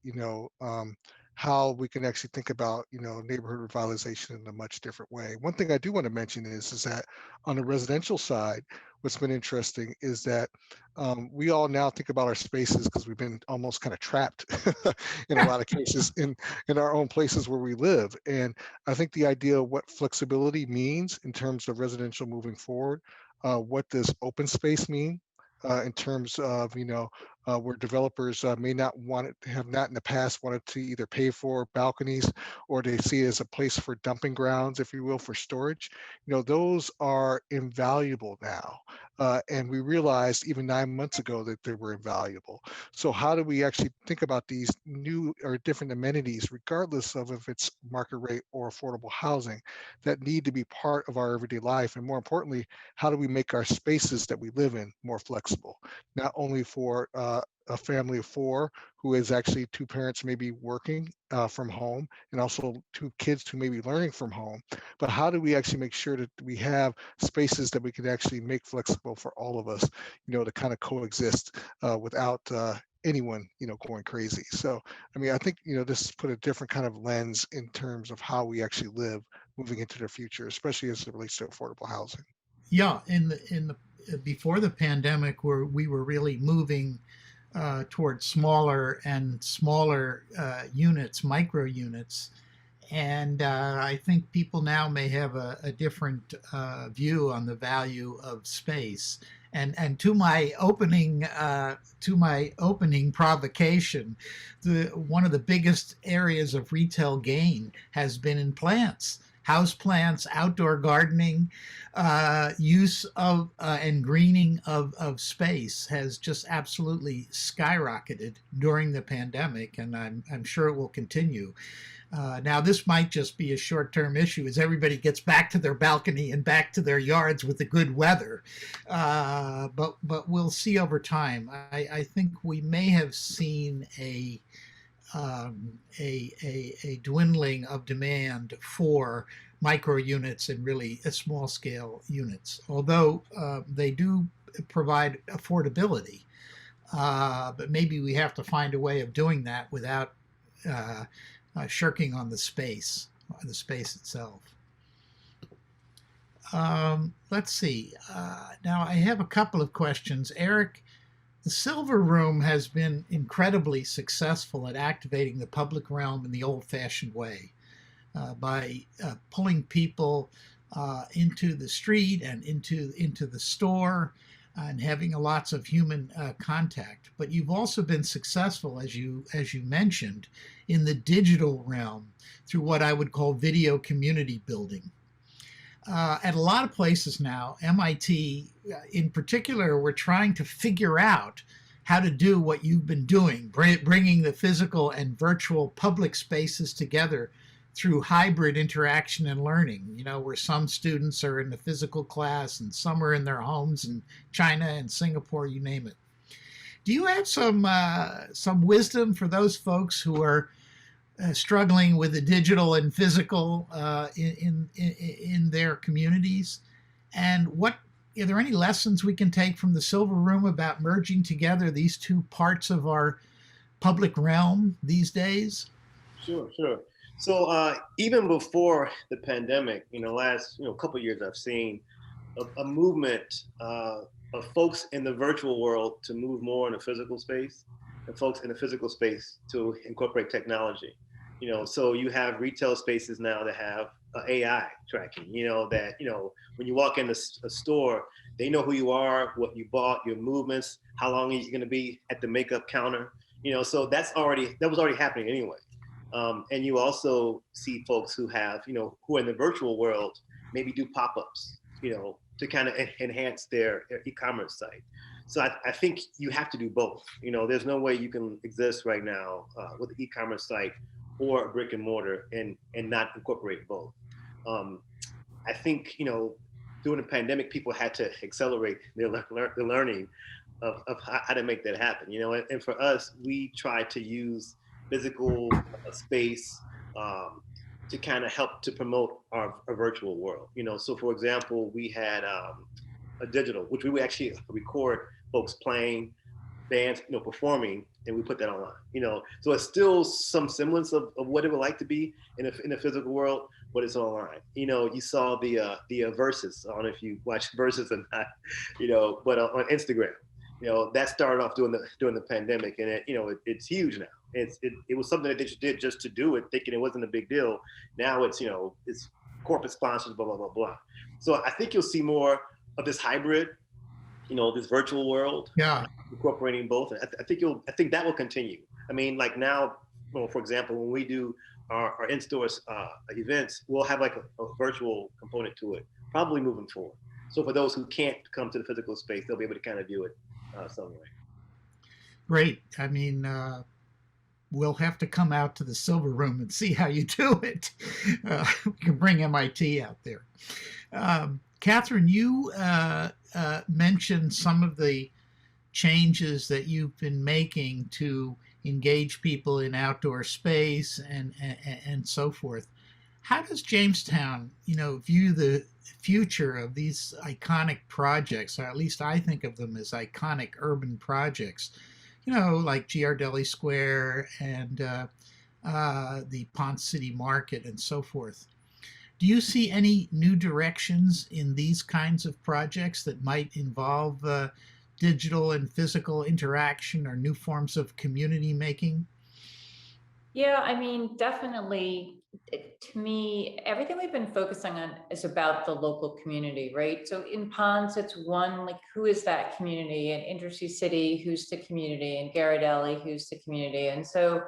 how we can actually think about, neighborhood revitalization in a much different way. One thing I do want to mention is that on the residential side, what's been interesting is that we all now think about our spaces because we've been almost kind of trapped in a lot of cases in our own places where we live. And I think the idea of what flexibility means in terms of residential moving forward, what does open space mean? In terms of where developers may not have not in the past wanted to either pay for balconies, or they see it as a place for dumping grounds, if you will, for storage. Those are invaluable now, and we realized even 9 months ago that they were invaluable. So how do we actually think about these new or different amenities, regardless of if it's market rate or affordable housing, that need to be part of our everyday life? And more importantly, how do we make our spaces that we live in more flexible, not only for a family of four who is actually two parents maybe working from home, and also two kids who may be learning from home, but how do we actually make sure that we have spaces that we can actually make flexible for all of us, to kind of coexist without anyone, going crazy. So, I think, this put a different kind of lens in terms of how we actually live moving into the future, especially as it relates to affordable housing. Yeah, before the pandemic, where we were really moving towards smaller and smaller units, micro units, and I think people now may have a different view on the value of space. And to my opening provocation, one of the biggest areas of retail gain has been in plants. houseplants, outdoor gardening, use of and greening of space has just absolutely skyrocketed during the pandemic, and I'm sure it will continue. Now, this might just be a short-term issue as everybody gets back to their balcony and back to their yards with the good weather. But we'll see over time. I think we may have seen a dwindling of demand for micro units and really small scale units, although they do provide affordability. But maybe we have to find a way of doing that without shirking on the space itself. Let's see. Now I have a couple of questions. Eric, the Silver Room has been incredibly successful at activating the public realm in the old-fashioned way by pulling people into the street and into the store and having lots of human contact. But you've also been successful, as you mentioned, in the digital realm through what I would call video community building. At a lot of places now, MIT in particular, we're trying to figure out how to do what you've been doing, bringing the physical and virtual public spaces together through hybrid interaction and learning, you know, where some students are in the physical class and some are in their homes in China and Singapore, you name it. Do you have some wisdom for those folks who are struggling with the digital and physical in their communities? And are there any lessons we can take from the Silver Room about merging together these two parts of our public realm these days? Sure. So even before the pandemic, last couple of years, I've seen a movement of folks in the virtual world to move more in the physical space, and folks in the physical space to incorporate technology. So you have retail spaces now that have AI tracking. That when you walk in a store, they know who you are, what you bought, your movements, how long are you going to be at the makeup counter. So that was already happening anyway. And you also see folks who have, who are in the virtual world, maybe do pop-ups, to kind of enhance their e-commerce site. So I think you have to do both. There's no way you can exist right now with an e-commerce site or a brick and mortar and not incorporate both. I think, during the pandemic, people had to accelerate their learning of how to make that happen, and for us, we tried to use physical space to kind of help to promote our virtual world. So for example, we had a digital, which we would actually record folks playing, bands, performing, and we put that online. So it's still some semblance of what it would like to be in a physical world, but it's online. You saw the Versus. I don't know if you watch Versus or not, but on Instagram, that started off during the pandemic, and it's huge now. It was something that they just did just to do it, thinking it wasn't a big deal. Now it's corporate sponsors, blah blah blah blah. So I think you'll see more of this hybrid, this virtual world, incorporating both. I think that will continue. I mean, like now, for example, when we do our in-store events, we'll have like a virtual component to it, probably moving forward. So for those who can't come to the physical space, they'll be able to kind of view it some way. Great. I mean, we'll have to come out to the Silver Room and see how you do it. We can bring MIT out there. Catherine, you mentioned some of the changes that you've been making to engage people in outdoor space and so forth. How does Jamestown, view the future of these iconic projects, or at least I think of them as iconic urban projects, like Ghirardelli Square and the Ponce City Market and so forth? Do you see any new directions in these kinds of projects that might involve digital and physical interaction or new forms of community making? Yeah, I mean, definitely. To me, everything we've been focusing on is about the local community, right? So in Ponce, it's one, like, who is that community? In Intersea City, who's the community? In Ghirardelli, who's the community? And so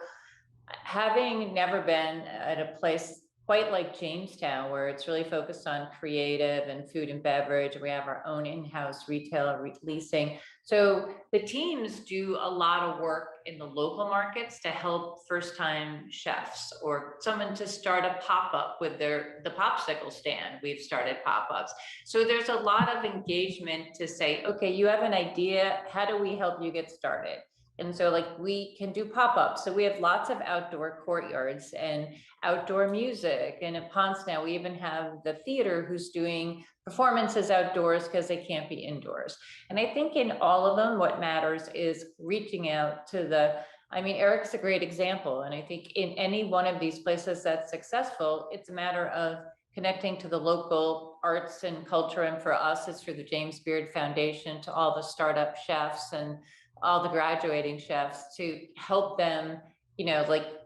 having never been at a place quite like Jamestown, where it's really focused on creative and food and beverage. We have our own in-house retail leasing. So the teams do a lot of work in the local markets to help first-time chefs, or someone to start a pop-up with the popsicle stand. We've started pop-ups. So there's a lot of engagement to say, okay, you have an idea, how do we help you get started? And so like we can do pop-ups. So we have lots of outdoor courtyards and outdoor music. And at Ponce now, we even have the theater who's doing performances outdoors because they can't be indoors. And I think in all of them, what matters is reaching out to Eric's a great example. And I think in any one of these places that's successful, it's a matter of connecting to the local arts and culture. And for us, it's through the James Beard Foundation, to all the startup chefs and all the graduating chefs, to help them,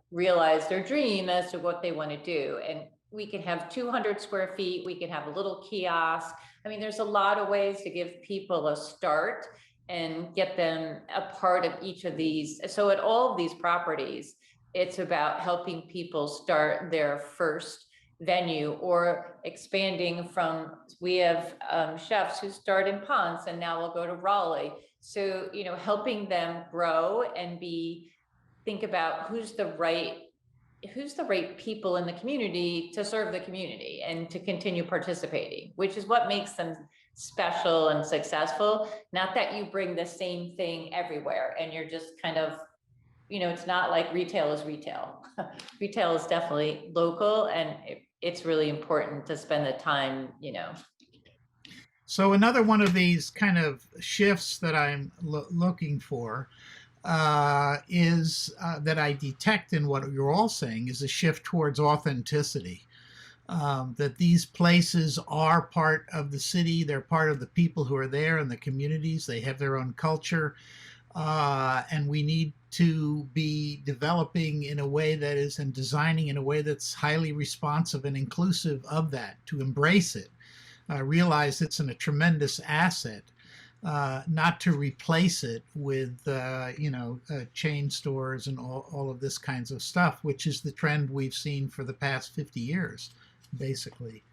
realize their dream as to what they want to do. And we can have 200 square feet, we can have a little kiosk. There's a lot of ways to give people a start and get them a part of each of these. So at all of these properties, it's about helping people start their first venue or expanding from, we have chefs who start in Ponce and now we'll go to Raleigh. So, helping them grow and think about who's the right people in the community to serve the community and to continue participating, which is what makes them special and successful. Not that you bring the same thing everywhere and you're just kind of, it's not like retail is retail. Retail is definitely local, and it's really important to spend the time, So another one of these kind of shifts that I'm looking for is that I detect in what you're all saying is a shift towards authenticity. That these places are part of the city, they're part of the people who are there and the communities, they have their own culture, and we need to be developing in a way that is, and designing in a way that's highly responsive and inclusive of that, to embrace it. Realize it's a tremendous asset, not to replace it with, chain stores and all of this kinds of stuff, which is the trend we've seen for the past 50 years, basically.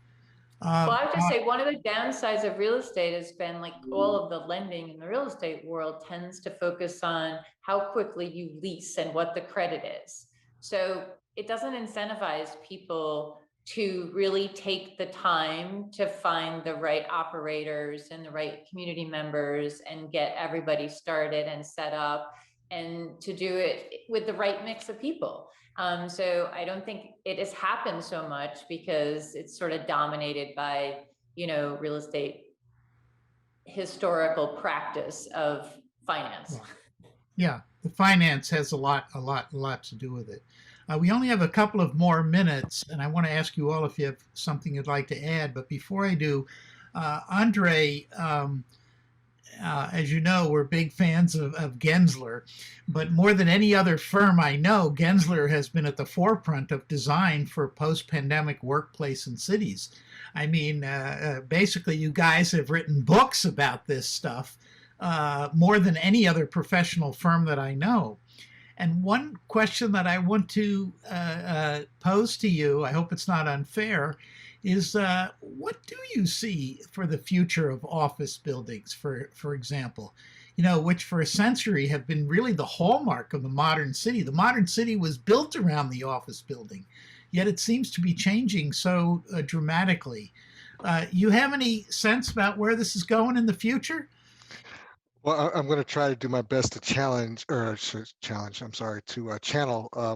Well, I would just say one of the downsides of real estate has been all of the lending in the real estate world tends to focus on how quickly you lease and what the credit is. So it doesn't incentivize people to really take the time to find the right operators and the right community members and get everybody started and set up, and to do it with the right mix of people. So I don't think it has happened so much because it's sort of dominated by, real estate historical practice of finance. Yeah, the finance has a lot to do with it. We only have a couple of more minutes, and I want to ask you all if you have something you'd like to add. But before I do, Andre, as you know, we're big fans of Gensler, but more than any other firm I know, Gensler has been at the forefront of design for post-pandemic workplace and cities. Basically, you guys have written books about this stuff more than any other professional firm that I know. And one question that I want to pose to you, I hope it's not unfair, is what do you see for the future of office buildings, for example, which for a century have been really the hallmark of the modern city. The modern city was built around the office building, yet it seems to be changing so dramatically. You have any sense about where this is going in the future? Well, I'm going to try to do my best to channel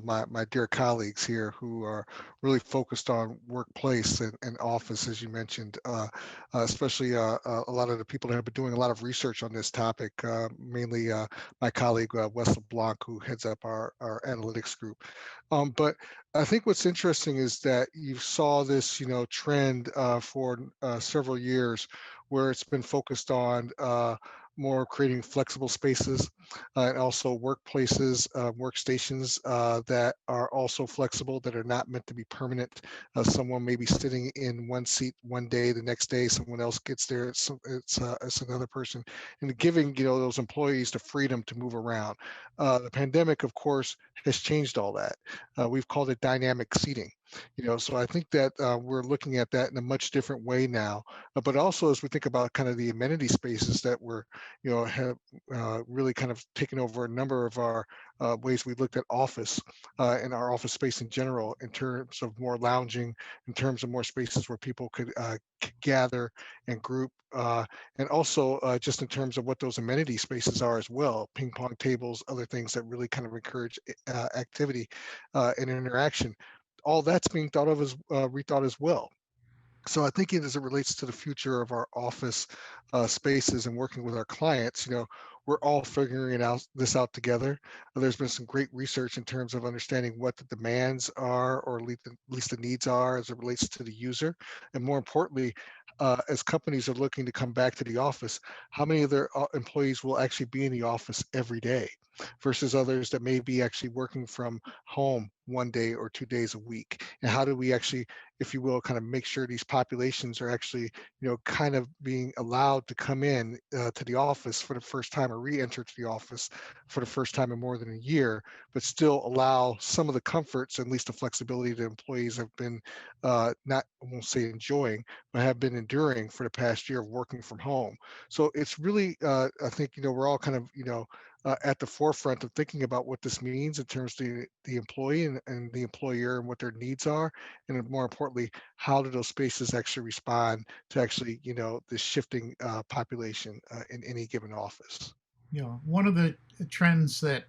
my dear colleagues here who are really focused on workplace and office, as you mentioned, especially a lot of the people that have been doing a lot of research on this topic, mainly my colleague, Wes LeBlanc, who heads up our analytics group. But I think what's interesting is that you saw this, trend for several years where it's been focused on more creating flexible spaces and also workplaces, workstations that are also flexible, that are not meant to be permanent. Someone may be sitting in one seat one day, the next day someone else gets there, it's another person, and giving those employees the freedom to move around. The pandemic, of course, has changed all that. We've called it dynamic seating. So I think that we're looking at that in a much different way now. But also as we think about kind of the amenity spaces that we're, have really kind of taken over a number of our ways we looked at office and our office space in general, in terms of more lounging, in terms of more spaces where people could gather and group, and also just in terms of what those amenity spaces are as well, ping pong tables, other things that really kind of encourage activity and interaction. All that's being thought of as rethought as well. So I think as it relates to the future of our office spaces and working with our clients, we're all figuring this out together. There's been some great research in terms of understanding what the demands are, or at least the needs are as it relates to the user. And more importantly, as companies are looking to come back to the office, how many of their employees will actually be in the office every day versus others that may be actually working from home 1 day or 2 days a week? And how do we actually, if you will, kind of make sure these populations are actually, kind of being allowed to come in to the office for the first time, or re-enter to the office for the first time in more than a year, but still allow some of the comforts, at least the flexibility that employees have been not, I won't say enjoying, but have been enduring for the past year of working from home. So it's really, I think, we're all kind of, at the forefront of thinking about what this means in terms of the employee and the employer and what their needs are. And more importantly, how do those spaces actually respond to actually, this shifting population in any given office? One of the trends that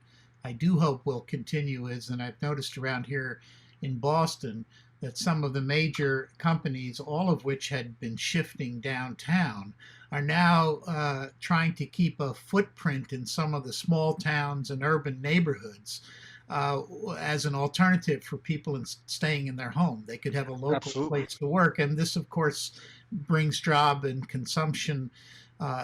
I do hope will continue is, and I've noticed around here in Boston, that some of the major companies, all of which had been shifting downtown, are now trying to keep a footprint in some of the small towns and urban neighborhoods as an alternative for people staying in their home. They could have a local Absolutely. place to work, and this, of course, brings job and consumption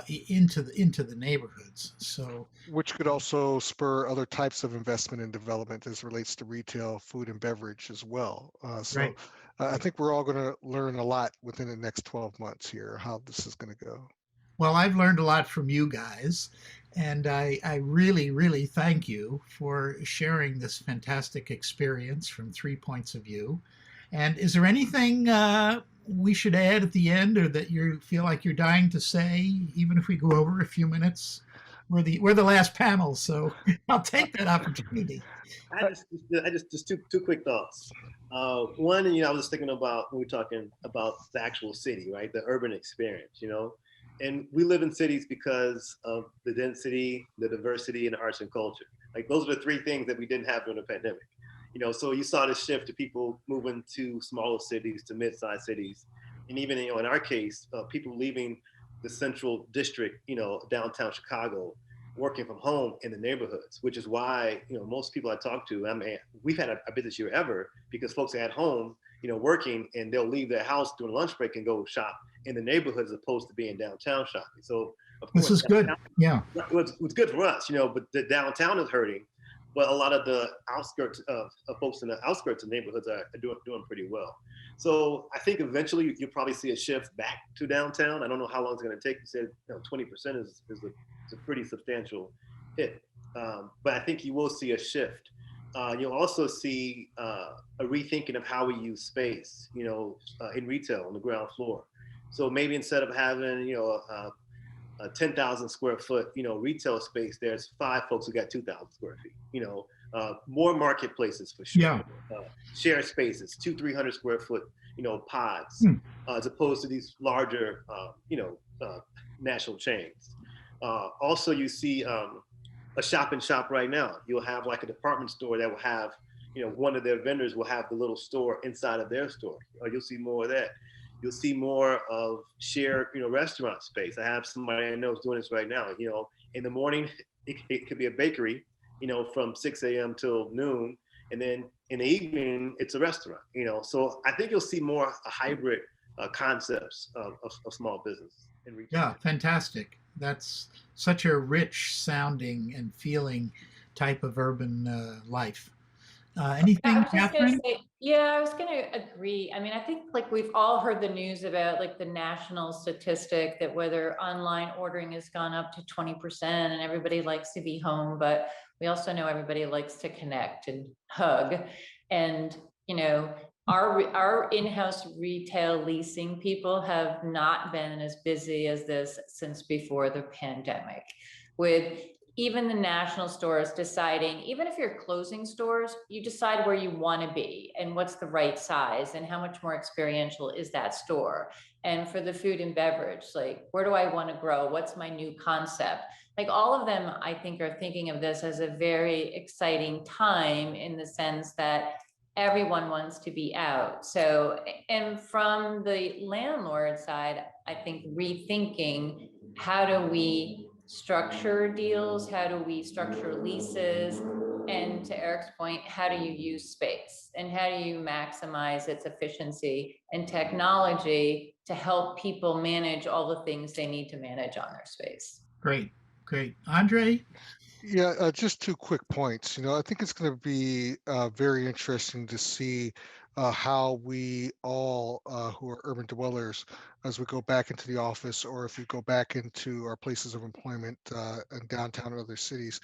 into the neighborhoods. So, Which could also spur other types of investment and development as relates to retail, food, and beverage as well. So right. I think we're all going to learn a lot within the next 12 months here, how this is going to go. Well, I've learned a lot from you guys, and I really, really thank you for sharing this fantastic experience from 3 points of view. And is there anything we should add at the end, or that you feel like you're dying to say, even if we go over a few minutes? We're the last panel, so I'll take that opportunity. I just two quick thoughts. One, I was just thinking about when we're talking about the actual city, right? The urban experience, and we live in cities because of the density, the diversity, and the arts and culture. Like those are the three things that we didn't have during the pandemic. So you saw this shift to people moving to smaller cities, to mid-sized cities, and even in our case, people leaving the central district, downtown Chicago, working from home in the neighborhoods, which is why most people I talk to, I mean, we've had our busiest year ever because folks are at home, working, and they'll leave their house during lunch break and go shop in the neighborhood as opposed to being downtown shopping. So of This course, is good. Yeah. it was good for us, but the downtown is hurting. But a lot of the outskirts of folks in the outskirts of neighborhoods are doing pretty well. So I think eventually you'll probably see a shift back to downtown. I don't know how long it's going to take. You said 20% is a pretty substantial hit. But I think you will see a shift. You'll also see a rethinking of how we use space, in retail on the ground floor. So maybe instead of having, a 10,000 square foot, retail space, there's 5 folks who got 2,000 square feet, more marketplaces for sure. Yeah. Shared spaces, 300 square foot, pods, as opposed to these larger, national chains. Also, you see a shop in shop right now. You'll have like a department store that will have, one of their vendors will have the little store inside of their store. You'll see more of that. You'll see more of shared, restaurant space. I have somebody I know is doing this right now. In the morning, it could be a bakery, from 6 a.m. till noon. And then in the evening, it's a restaurant, So I think you'll see more a hybrid concepts of small business in retail. Yeah, fantastic. That's such a rich sounding and feeling type of urban life. I Anything, was just gonna Catherine? say, yeah, I was gonna agree. I mean, I think like we've all heard the news about like the national statistic that whether online ordering has gone up to 20% and everybody likes to be home, but we also know everybody likes to connect and hug. And, our in-house retail leasing people have not been as busy as this since before the pandemic, with even the national stores deciding, even if you're closing stores, you decide where you want to be and what's the right size and how much more experiential is that store. And for the food and beverage, like, where do I want to grow? What's my new concept? Like, all of them, I think, are thinking of this as a very exciting time, in the sense that everyone wants to be out. So, and from the landlord side, I think rethinking, how do we structure deals? How do we structure leases? And to Eric's point, how do you use space? And how do you maximize its efficiency and technology to help people manage all the things they need to manage on their space? Great, great. Andre? Yeah, just 2 quick points. I think it's going to be very interesting to see how we all who are urban dwellers, as we go back into the office, or if we go back into our places of employment in downtown or other cities,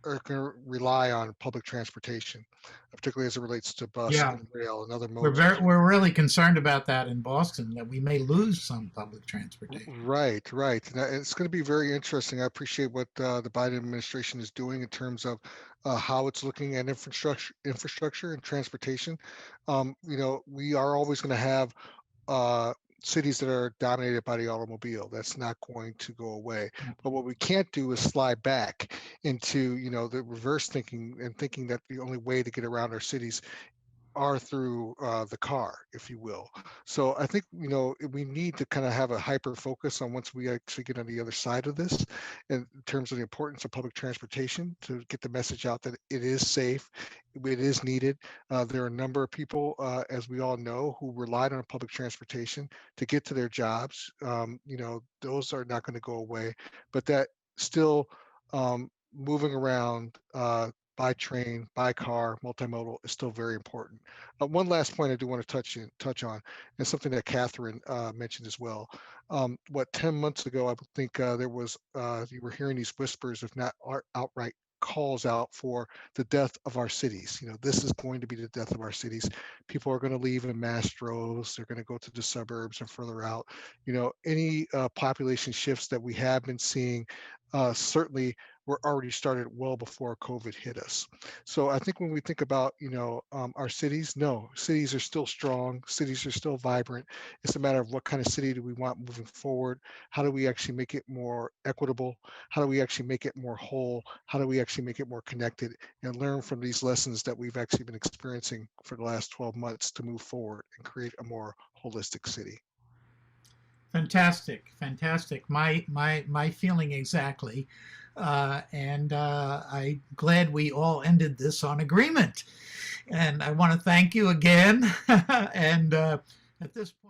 are going to rely on public transportation, particularly as it relates to bus Yeah, and rail and other we're modes. we're really concerned about that in Boston, that we may lose some public transportation. Right, right. And it's going to be very interesting. I appreciate what the Biden administration is doing in terms of how it's looking at infrastructure and transportation. We are always going to have cities that are dominated by the automobile. That's not going to go away. But what we can't do is slide back into, the reverse thinking, and thinking that the only way to get around our cities are through the car, if you will. So I think, we need to kind of have a hyper focus on, once we actually get on the other side of this, in terms of the importance of public transportation, to get the message out that it is safe, it is needed. There are a number of people, as we all know, who relied on public transportation to get to their jobs. Those are not going to go away, but that still, moving around by train, by car, multimodal is still very important. One last point I do want to touch on, and something that Catherine mentioned as well. 10 months ago, I think there was, you were hearing these whispers, if not outright calls out for the death of our cities. This is going to be the death of our cities. People are going to leave in mass droves. They're going to go to the suburbs and further out. Any population shifts that we have been seeing certainly were already started well before COVID hit us. So I think when we think about, our cities, no, cities are still strong. Cities are still vibrant. It's a matter of what kind of city do we want moving forward? How do we actually make it more equitable? How do we actually make it more whole? How do we actually make it more connected, and learn from these lessons that we've actually been experiencing for the last 12 months to move forward and create a more holistic city? Fantastic, fantastic. My feeling exactly. And I'm glad we all ended this on agreement. And I want to thank you again. And at this point,